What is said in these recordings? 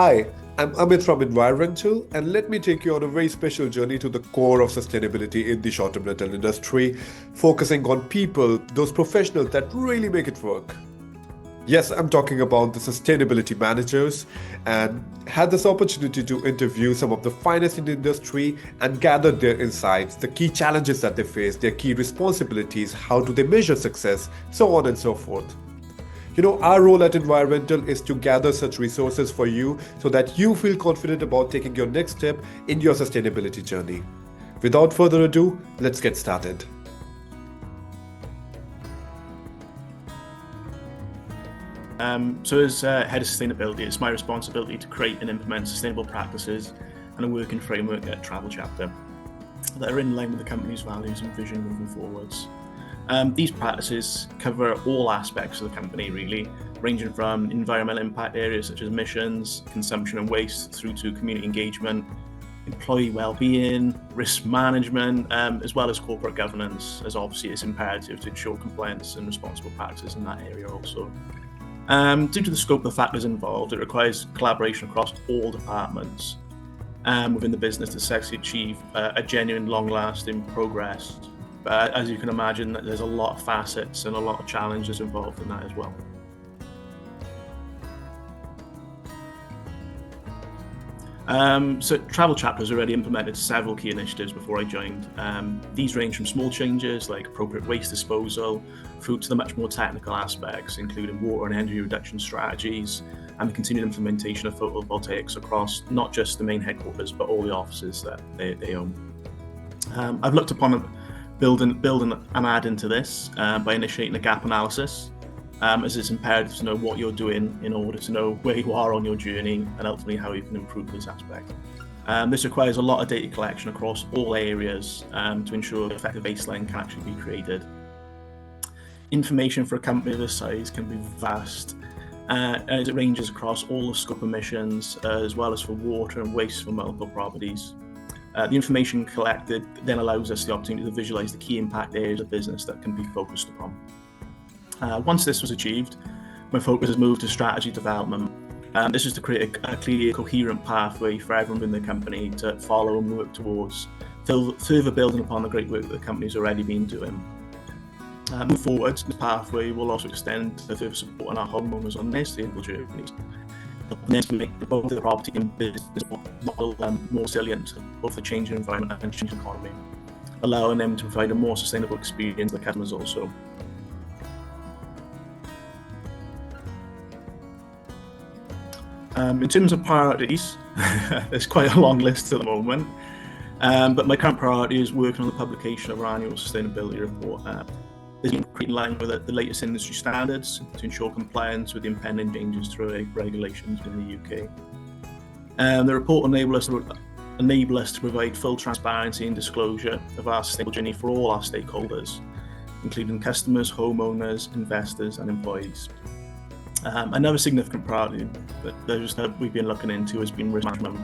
Hi, I'm Amit from EnviroRental, and let me take you on a very special journey to the core of sustainability in the short-term rental industry, focusing on people, those professionals that really make it work. Yes, I'm talking about the sustainability managers, and had this opportunity to interview some of the finest in the industry and gathered their insights, the key challenges that they face, their key responsibilities, how do they measure success, so on and so forth. Our role at EnviroRental is to gather such resources for you so that you feel confident about taking your next step in your sustainability journey. Without further ado, let's get started. So as Head of Sustainability, it's my responsibility to create and implement sustainable practices and a working framework at Travel Chapter that are in line with the company's values and vision moving forwards. These practices cover all aspects of the company, really, ranging from environmental impact areas such as emissions, consumption and waste, through to community engagement, employee well-being, risk management, as well as corporate governance, as obviously it's imperative to ensure compliance and responsible practices in that area also. Due to the scope of the factors involved, it requires collaboration across all departments within the business to successfully achieve a genuine, long-lasting progress. But as you can imagine, there's a lot of facets and a lot of challenges involved in that as well. So Travel Chapter has already implemented several key initiatives before I joined. These range from small changes like appropriate waste disposal through to the much more technical aspects, including water and energy reduction strategies and the continued implementation of photovoltaics across not just the main headquarters, but all the offices that they own. I've looked upon building and adding to this by initiating a gap analysis, as it's imperative to know what you're doing in order to know where you are on your journey and ultimately how you can improve this aspect. This requires a lot of data collection across all areas to ensure an effective baseline can actually be created. Information for a company of this size can be vast, as it ranges across all the scope emissions, as well as for water and waste for multiple properties. The information collected then allows us the opportunity to visualize the key impact areas of business that can be focused upon. Once this was achieved, my focus has moved to strategy development. This is to create a clear, coherent pathway for everyone in the company to follow and work towards, further building upon the great work that the company's already been doing. Moving forward, this pathway will also extend to further supporting our homeowners on their sustainable journeys, helping to make both the property and business model more resilient to both the changing environment and changing economy, allowing them to provide a more sustainable experience to the customers also. In terms of priorities, there's quite a long list at the moment, but my current priority is working on the publication of our annual sustainability report. This is in line with the latest industry standards to ensure compliance with the impending changes to regulations in the UK. The report will enable us to provide full transparency and disclosure of our sustainable journey for all our stakeholders, including customers, homeowners, investors and employees. Another significant priority that we've been looking into has been risk management,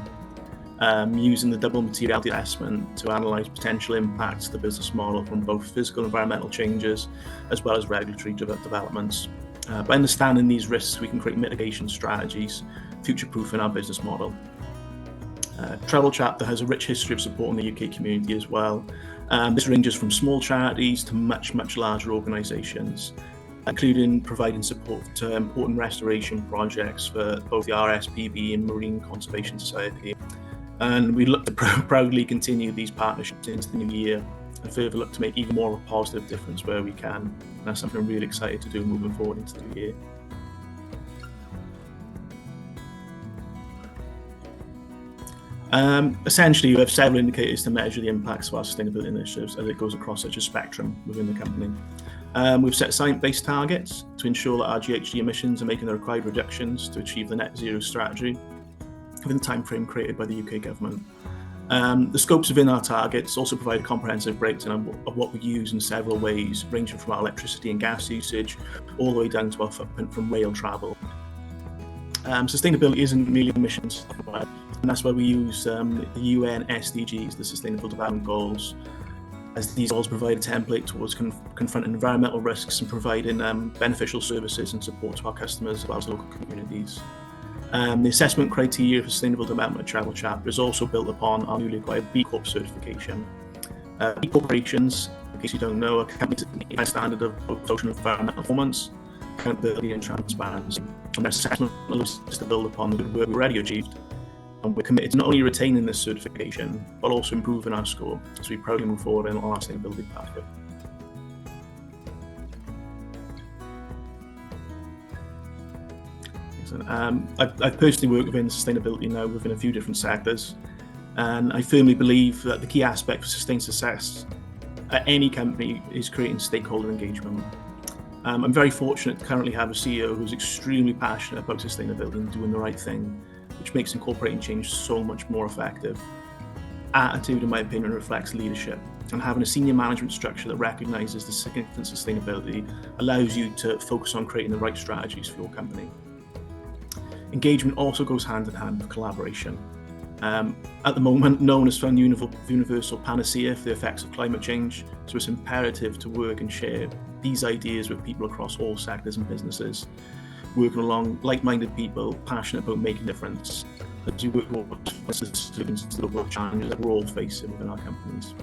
using the double materiality assessment to analyse potential impacts to the business model from both physical and environmental changes as well as regulatory developments. By understanding these risks, we can create mitigation strategies, future-proofing our business model. Travel Chapter has a rich history of supporting the UK community as well. This ranges from small charities to much larger organisations, including providing support to important restoration projects for both the RSPB and Marine Conservation Society. And we look to proudly continue these partnerships into the new year and further look to make even more of a positive difference where we can. And that's something I'm really excited to do moving forward into the new year. Essentially, we have several indicators to measure the impacts of our sustainability initiatives as it goes across such a spectrum within the company. We've set science-based targets to ensure that our GHG emissions are making the required reductions to achieve the net zero strategy within the timeframe created by the UK government. The scopes within our targets also provide a comprehensive breakdown of what we use in several ways, ranging from our electricity and gas usage all the way down to our footprint from rail travel. Sustainability isn't merely emissions, and that's why we use the UN SDGs, the Sustainable Development Goals, as these goals provide a template towards confronting environmental risks and providing beneficial services and support to our customers as well as local communities. The assessment criteria for sustainable development travel chapter is also built upon our newly acquired B Corp certification. B corporations, in case you don't know, are companies that meet a standard of both social and environmental performance, accountability and transparency. And their assessment allows us to build upon the good work we've already achieved. And we're committed to not only retaining this certification, but also improving our score as we proudly move forward on our sustainability pathway. I've personally worked within sustainability now within a few different sectors, and I firmly believe that the key aspect for sustained success at any company is creating stakeholder engagement. I'm very fortunate to currently have a CEO who's extremely passionate about sustainability and doing the right thing, which makes incorporating change so much more effective. Attitude, in my opinion, reflects leadership, and having a senior management structure that recognises the significance of sustainability allows you to focus on creating the right strategies for your company. Engagement also goes hand in hand with collaboration. At the moment, no one has found universal panacea for the effects of climate change, so it's imperative to work and share these ideas with people across all sectors and businesses, working along like-minded people passionate about making a difference as you work towards the global challenges that we're all facing within our companies.